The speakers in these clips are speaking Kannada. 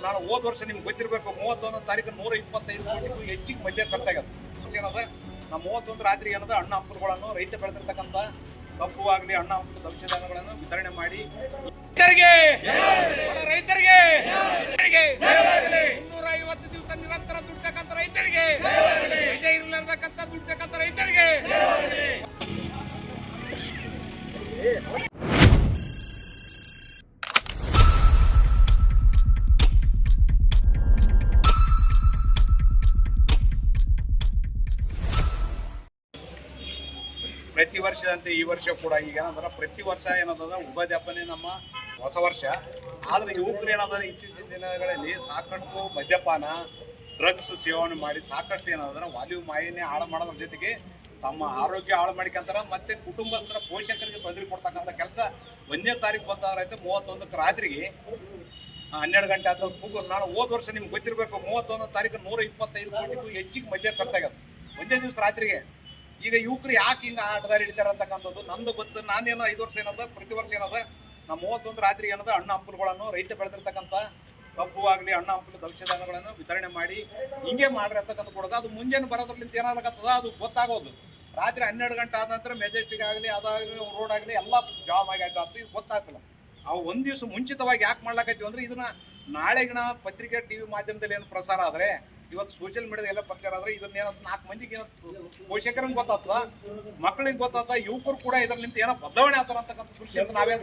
ನಾನು ಹೋದ ವರ್ಷ ನಿಮ್ಗೆ ಗೊತ್ತಿರಬೇಕು 31 ತಾರೀಕು 125 ಕೋಟಿಗೂ ಹೆಚ್ಚಿಗೆ ಮದ್ಯ ಖರ್ಚಾಗ್ಯದ. ಏನದ ನಮ್ಮ 31 ರಾತ್ರಿ ಏನದ ಹಣ್ಣು ಹಂಪಲುಗಳನ್ನು ರೈತ ಬೆಳೆದಿರ್ತಕ್ಕಂಥ ಕಬ್ಬು ಆಗಲಿ ಹಣ್ಣು ಹಂಪಲು ದಂಶಧಾನ್ಯಗಳನ್ನು ವಿತರಣೆ ಮಾಡಿ ರೈತರಿಗೆ 350 ದಿವಸ ನಿರಂತರ ದುಡ್ತಕ್ಕಂಥ ರೈತರಿಗೆ ರಜೆ ಇರಲಿರ್ತಕ್ಕಂಥ ದುಡ್ತಕ್ಕಂಥ ರೈತರಿಗೆ ಪ್ರತಿ ವರ್ಷದಂತೆ ಈ ವರ್ಷ ಕೂಡ ಈಗ ಏನಂದ್ರೆ ಪ್ರತಿ ವರ್ಷ ಏನದ ಉಗಾದಿ ಹಬ್ಬನೇ ನಮ್ಮ ಹೊಸ ವರ್ಷ. ಆದ್ರೆ ಯುವಕರು ಏನದ ಇತ್ತೀಚಿನ ದಿನಗಳಲ್ಲಿ ಸಾಕಷ್ಟು ಮದ್ಯಪಾನ ಡ್ರಗ್ಸ್ ಸೇವನೆ ಮಾಡಿ ಸಾಕಷ್ಟು ಏನಂದ್ರೆ ವಾಯು ಮಾಲಿನ್ಯ ಹಾಳು ಮಾಡೋದ್ರ ಜೊತೆಗೆ ತಮ್ಮ ಆರೋಗ್ಯ ಹಾಳು ಮಾಡಿಕೊಂತಾರ. ಮತ್ತೆ ಕುಟುಂಬಸ್ಥರ ಪೋಷಕರಿಗೆ ತೊಂದರೆ ಕೊಡ್ತಕ್ಕಂಥ ಕೆಲಸ 1ನೇ ತಾರೀಕು ಬಂದಾರೈತೆ 31ಕ್ಕೆ ರಾತ್ರಿಗೆ 12 ಗಂಟೆ ಆದ ಕೂಗು. ನಾನು ಹೋದ ವರ್ಷ ನಿಮ್ಗೆ ಗೊತ್ತಿರಬೇಕು 31 ತಾರೀಕು 125 ಕೋಟಿಗೂ ಹೆಚ್ಚಿಗೆ ಮದ್ಯ ಖರ್ಚಾಗ್ಯದ 1ನೇ ದಿವಸ ರಾತ್ರಿಗೆ. ಈಗ ಯುವಕರು ಯಾಕೆ ಹಿಂಗೆ ಆಟದಾರಿ ಹಿಡಿತಾರೆ ಅಂತಕ್ಕಂಥದ್ದು ನಮ್ದು ಗೊತ್ತು. ನಾನೇನೋ 5 ವರ್ಷ ಏನದ ಪ್ರತಿ ವರ್ಷ ಏನದ ನಮ್ಮ 31 ರಾತ್ರಿ ಏನದ ಹಣ್ಣು ಹಂಪಲುಗಳನ್ನು ರೈತ ಬೆಳೆದಿರ್ತಕ್ಕಂಥ ಕಬ್ಬು ಆಗಲಿ ಹಣ್ಣು ಹಂಪಲು ದಂಶಧಾನ್ಯಗಳನ್ನು ವಿತರಣೆ ಮಾಡಿ ಹಿಂಗೆ ಮಾಡ್ರಿ ಅಂತಕ್ಕಂಥ ಕೊಡೋದು. ಅದು ಮುಂಜಾನೆ ಬರೋದ್ರಲ್ಲಿಂದ ಏನಾಗತ್ತದ ಅದು ಗೊತ್ತಾಗೋದು. ರಾತ್ರಿ 12 ಗಂಟೆ ಆದ ನಂತರ ಮೆಜೆಸ್ಟಿಕ್ ಆಗಲಿ ಅದಾಗಲಿ ರೋಡ್ ಆಗಲಿ ಎಲ್ಲ ಜಾಮ್ ಆಗಿ ಇದು ಗೊತ್ತಾಗ್ತಿಲ್ಲ. ಅವು ಒಂದು ದಿವಸ ಮುಂಚಿತವಾಗಿ ಯಾಕೆ ಮಾಡ್ಲಾಕೈತಿವಿ ಅಂದ್ರೆ ಇದನ್ನ ನಾಳೆಗಿನ ಪತ್ರಿಕೆ ಟಿವಿ ಮಾಧ್ಯಮದಲ್ಲಿ ಏನು ಪ್ರಸಾರ ಆದ್ರೆ ಇವತ್ತು ಸೋಷಿಯಲ್ ಮೀಡಿಯಾದ ಎಲ್ಲ ಪ್ರಚಾರ ಆದ್ರೆ ಇದನ್ನ ಏನೋ 4 ಮಂದಿಗೆ ಪೋಷಕರಂಗೆ ಗೊತ್ತಾಗ್ತದ, ಮಕ್ಕಳಿಗೆ ಗೊತ್ತಾಗ್ತದ, ಯುವಕರು ಕೂಡ ಇದರಿಂದ ಏನೋ ಬದಲಾವಣೆ ಆಗ್ತಾರ ಅಂತಕ್ಕಂಥ ಖುಷಿ ಅಂತ ನಾವೇ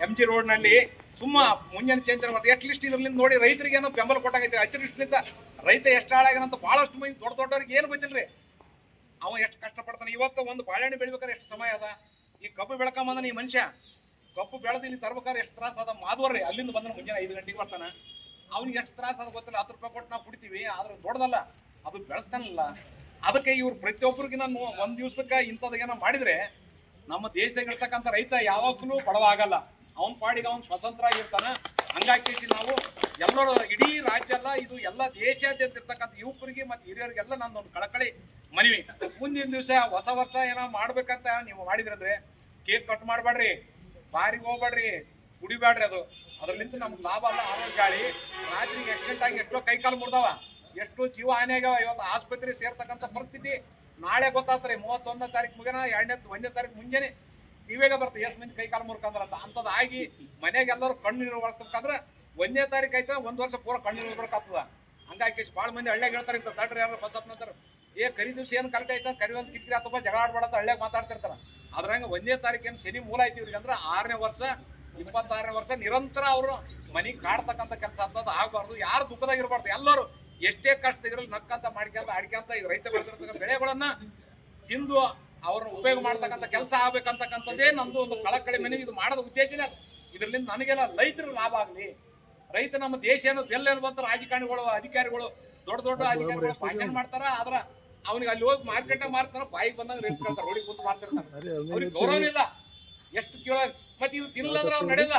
MG ರೋಡ್ ನಲ್ಲಿ ಸುಮ್ಮ ಮುಂಜಾನೆ ಚೇಂಜ್ ಮಾಡ್ತಾರೆ. ಅಟ್ ಲೀಸ್ಟ್ ಇದ್ರಲ್ಲಿಂದ ನೋಡಿ ರೈತರಿಗೆ ಏನೋ ಬೆಂಬಲ ಕೊಟ್ಟಾಗೈತಿ. ಅತಿವೃಷ್ಟಿಲಿಂದ ರೈತ ಎಷ್ಟು ಹಾಳಾಗ್ಯಾನಂತ ಬಹಳಷ್ಟು ಮಂದಿ ದೊಡ್ಡವ್ರಿಗೆ ಏನು ಗೊತ್ತಿಲ್ರಿ. ಅವ ಎಷ್ಟು ಕಷ್ಟಪಡ್ತಾನೆ. ಇವತ್ತು ಒಂದು ಬಾಳೆಹಣ್ಣು ಬೆಳಿಬೇಕಾದ್ರೆ ಎಷ್ಟು ಸಮಯ ಅದ. ಈ ಕಬ್ಬು ಬೆಳ್ಕೊಂಬಂದ ಈ ಮನುಷ್ಯ ಕಬ್ಬು ಬೆಳೆದು ಇಲ್ಲಿ ತರ್ಬೇಕಾದ್ರೆ ಎಷ್ಟು ತ್ರಾಸ ಅದ. ಮಾಧವರ್ರಿ ಅಲ್ಲಿಂದ ಬಂದ ಮುಂಜಾನೆ 5 ಗಂಟೆಗೆ ಬರ್ತಾನೆ. ಅವ್ನಿಗೆ ಎಷ್ಟು ತ್ರಾಸ ಅದ ಗೊತ್ತಿಲ್ಲ. 10 ರೂಪಾಯಿ ಕೊಟ್ಟು ನಾವು ಕುಡಿತೀವಿ, ಆದ್ರೆ ದೊಡ್ಡದಲ್ಲ ಅದು ಬೆಳೆಸ್ತಾನಲ್ಲ. ಅದಕ್ಕೆ ಇವ್ರು ಪ್ರತಿಯೊಬ್ಬರಿಗೆ ನಾನು ಒಂದ್ ದಿವ್ಸಕ್ಕೆ ಇಂಥದ್ದೇನೋ ಮಾಡಿದ್ರೆ ನಮ್ಮ ದೇಶದಾಗ ಇರ್ತಕ್ಕಂಥ ರೈತ ಯಾವಾಗಲೂ ಬಡವ ಆಗಲ್ಲ. ಅವನ ಪಾಡಿಗೆ ಅವ್ನು ಸ್ವತಂತ್ರ ಆಗಿರ್ತಾನ. ಹಂಗಾಗಿ ನಾವು ಎಲ್ಲರೂ ಇಡೀ ರಾಜ್ಯ ಅಲ್ಲ ಇದು ಎಲ್ಲ ದೇಶಾದ್ಯಂತ ಇರ್ತಕ್ಕಂಥ ಯುವಕರಿಗೆ ಮತ್ತೆ ಹಿರಿಯರಿಗೆಲ್ಲ ನನ್ನೊಂದು ಕಳಕಳಿ ಮನವಿ. ಮುಂದಿನ ದಿವಸ ಹೊಸ ವರ್ಷ ಏನೋ ಮಾಡ್ಬೇಕಂತ ನೀವು ಮಾಡಿದ್ರಂದ್ರೆ ಕೇಕ್ ಕಟ್ ಮಾಡಬೇಡ್ರಿ, ಬಾರಿಗೆ ಹೋಗ್ಬೇಡ್ರಿ, ಕುಡಿಬೇಡ್ರಿ. ಅದರಲ್ಲಿಂದ ನಮ್ಗೆ ಲಾಭ ಅಲ್ಲ. ಆರೋಗ್ಯ ಗಾಳಿ ರಾತ್ರಿಗೆ ಆಕ್ಸಿಡೆಂಟ್ ಆಗಿ ಎಷ್ಟೋ ಕೈಕಾಲು ಮುರಿದವ, ಎಷ್ಟೋ ಜೀವ ಹಾನಿ ಆಗ್ಯಾವ. ಇವತ್ತು ಆಸ್ಪತ್ರೆ ಸೇರ್ತಕ್ಕಂಥ ಪರಿಸ್ಥಿತಿ ನಾಳೆ ಗೊತ್ತಾಗ್ತಾರೆ. 31 ತಾರೀಕು ಮುಗಿನ 1ನೇ ತಾರೀಕು ಮುಂಜಾನೆ ಟಿವಿಯಾಗ ಬರ್ತದೆ ಎಷ್ಟು ಮಂದಿ ಕೈಕಾಲು ಮುರ್ಕಂದ್ರಂತ. ಅಂಥದ್ದು ಆಗಿ ಮನೆಯಾಗ ಎಲ್ಲರೂ ಕಣ್ಣೀರು ಬಳಸ್ಬೇಕಂದ್ರೆ 1ನೇ ತಾರೀಕು ಆಯ್ತಾ 1 ವರ್ಷ ಪೂರ ಕಣ್ಣೀರು ಬರ್ಬೇಕಾಗ್ತದ. ಹಂಗಾಗಿ ಭಾಳ ಮಂದಿ ಹಳ್ಳಿಯಾಗ ಹೇಳ್ತಾರೆ ಇಂಥ ದಡ್ರಿ ಯಾರು ಬಸಪ್ಪನಂತಾರೆ ಕರಿ ದಿವಸ ಏನು ಕರೆಕ್ಟ್ ಆಯ್ತಾ ಕರಿ ಒಂದು ಕಿತ್ರಿ ಅಥವಾ ಜಗಳ ಆಡ್ಬಾರ್ದು ಹಳ್ಳಿಯಾಗ ಮಾತಾಡ್ತಿರ್ತಾರೆ. ಅದ್ರಂಗೆ 1ನೇ ತಾರೀಕು ಏನು ಶನಿ ಮೂಲ ಐತಿ ಇವ್ರಿಗೆ ಅಂದ್ರೆ 6ನೇ ವರ್ಷ 26ನೇ ವರ್ಷ ನಿರಂತರ ಅವರು ಮನೆಗೆ ಕಾಡ್ತಕ್ಕಂಥ ಕೆಲಸ ಅಂತದ್ದು ಆಗಬಾರ್ದು. ಯಾರು ದುಃಖದಾಗಿರ್ಬಾರ್ದು. ಎಲ್ಲರೂ ಎಷ್ಟೇ ಕಷ್ಟದಾಗಿರಲಿ ನಕ್ಕಂತ ಮಾಡ್ಕೊಂತ ಅಡ್ಕೊಂತ ಈಗ ರೈತ ಬೆಳೆದಿರ್ತಕ್ಕಂಥ ಬೆಳೆಗಳನ್ನ ತಿಂದು ಅವ್ರನ್ನ ಉಪಯೋಗ ಮಾಡ್ತಕ್ಕಂಥ ಕೆಲಸ ಆಗ್ಬೇಕಂತಕ್ಕಂಥದ್ದೇ ನಮ್ದು ಒಂದು ಕಳಕಳಿ ಮನೆ. ಇದು ಮಾಡೋದ ಉದ್ದೇಶನೇ ಅದು. ಇದರಿಂದ ನನಗೆಲ್ಲ ರೈತರ ಲಾಭ ಆಗಲಿ. ರೈತ ನಮ್ಮ ದೇಶ ಅನ್ನೋದು ಎಲ್ಲೇನು ಬಂತ ರಾಜಕಾರಣಿಗಳು ಅಧಿಕಾರಿಗಳು ದೊಡ್ಡ ದೊಡ್ಡ ಅಧಿಕಾರಿಗಳು ಭಾಷಣ ಮಾಡ್ತಾರ. ಆದ್ರ ಅವ್ನಿಗೆ ಅಲ್ಲಿ ಹೋಗಿ ಮಾರ್ಕೆಟ್ ಮಾರ್ತಾರ, ಬಾಯಿಗೆ ಬಂದಾಗ ರೇಟ್ ಕೇಳ್ತಾರೆ, ರೋಡಿಗೆ ಕೂತು ಮಾರ್ತಿರ್ತಾರೆ. ಅವ್ರಿಗೆ ಗೌರವ ಇಲ್ಲ. ಎಷ್ಟು ಕೇಳ ಮತ್ತೆ ಇದು ತಿನ್ನಲ್ಲ ಅಂದ್ರೆ ಅವ್ರು ನಡೆಯಲ್ಲ.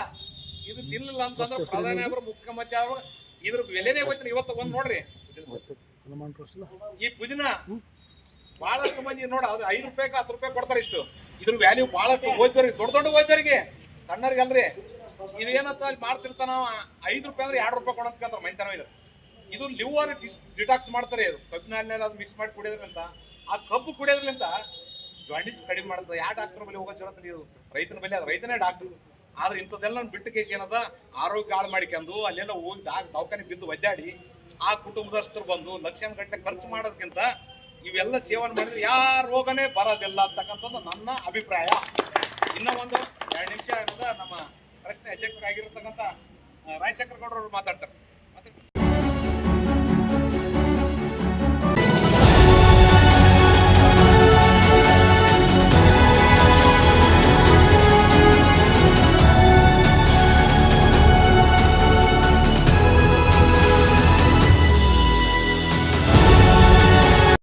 ಇದು ತಿನ್ನಲಿಲ್ಲ ಅಂತಂದ್ರೆ ಪ್ರಧಾನಿ ಅವರು ಮುಖ್ಯಮಂತ್ರಿ ಅವರು ಇದ್ರ ಬೆಲೆನೇ ಗೊತ್ತಿಲ್ಲ. ಇವತ್ತು ಒಂದ್ ನೋಡ್ರಿ ಈ ಪುದೀನ ಬಹಳಷ್ಟು ಮಂದಿ ನೋಡ ಅದು 5 ರೂಪಾಯಿಗೆ 10 ರೂಪಾಯಿ ಕೊಡ್ತಾರೆ. ಇಷ್ಟು ಇದ್ರ ವ್ಯಾಲ್ಯೂ ಬಹಳಷ್ಟು ಹೋಯ್ತವ್ರಿಗೆ, ದೊಡ್ಡ ದೊಡ್ಡ ಹೋಯ್ತವ್ರಿಗೆ, ಸಣ್ಣರಿಗೆ ಅಲ್ರಿ. ಇದು ಏನಂತ ಅಲ್ಲಿ ಮಾಡ್ತಿರ್ತಾನ 5 ರೂಪಾಯಿ ಅಂದ್ರೆ 2 ರೂಪಾಯಿ ಕೊಡಂತ ಮೈತನ. ಇದು ಲಿವರ್ ಡಿಟಾಕ್ಸ್ ಮಾಡ್ತಾರೆ. ಇದು ಕಬ್ಬಿನಲ್ಲಿ ಅದು ಮಿಕ್ಸ್ ಮಾಡಿ ಕುಡಿಯೋದ್ರಿಂದ ಆ ಕಬ್ಬು ಕುಡಿಯೋದ್ರಿಂದ ಜಾಂಡಿಸ್ ಕಡಿಮೆ ಮಾಡ್ತದೆ. ಯಾವ ಡಾಕ್ಟರ್ ಬಳಿ ಹೋಗೋ ಜನ ಇದು ರೈತನ ಬಳಿ, ಅದು ರೈತನೇ ಡಾಕ್ಟರ್. ಆದ್ರೆ ಇಂಥದ್ದೆಲ್ಲ ಬಿಟ್ಟು ಕೇಸ್ ಏನದ ಆರೋಗ್ಯ ಹಾಳು ಮಾಡಿಕೊಂಡು ಅಲ್ಲೆಲ್ಲ ಹೋಗಿ ದವಾಖಾನೆ ಬಿದ್ದು ಒದ್ದಾಡಿ ಆ ಕುಟುಂಬದಸ್ಥರು ಬಂದು ಲಕ್ಷಾನ್ ಗಟ್ಟಲೆ ಖರ್ಚು ಮಾಡೋದಕ್ಕಿಂತ ಇವೆಲ್ಲ ಸೇವನೆ ಮಾಡಿದ್ರೆ ಯಾರ ರೋಗನೇ ಬರೋದಿಲ್ಲ ಅಂತಕ್ಕಂಥದ್ದು ನನ್ನ ಅಭಿಪ್ರಾಯ. ಇನ್ನ ಒಂದು 2 ನಿಮಿಷ ಏನದ ನಮ್ಮ ಪ್ರಶ್ನೆ ಅಧ್ಯಕ್ಷರಾಗಿರ್ತಕ್ಕಂಥ ರಾಜಶೇಖರ ಗೌಡರು ಮಾತಾಡ್ತಾರೆ.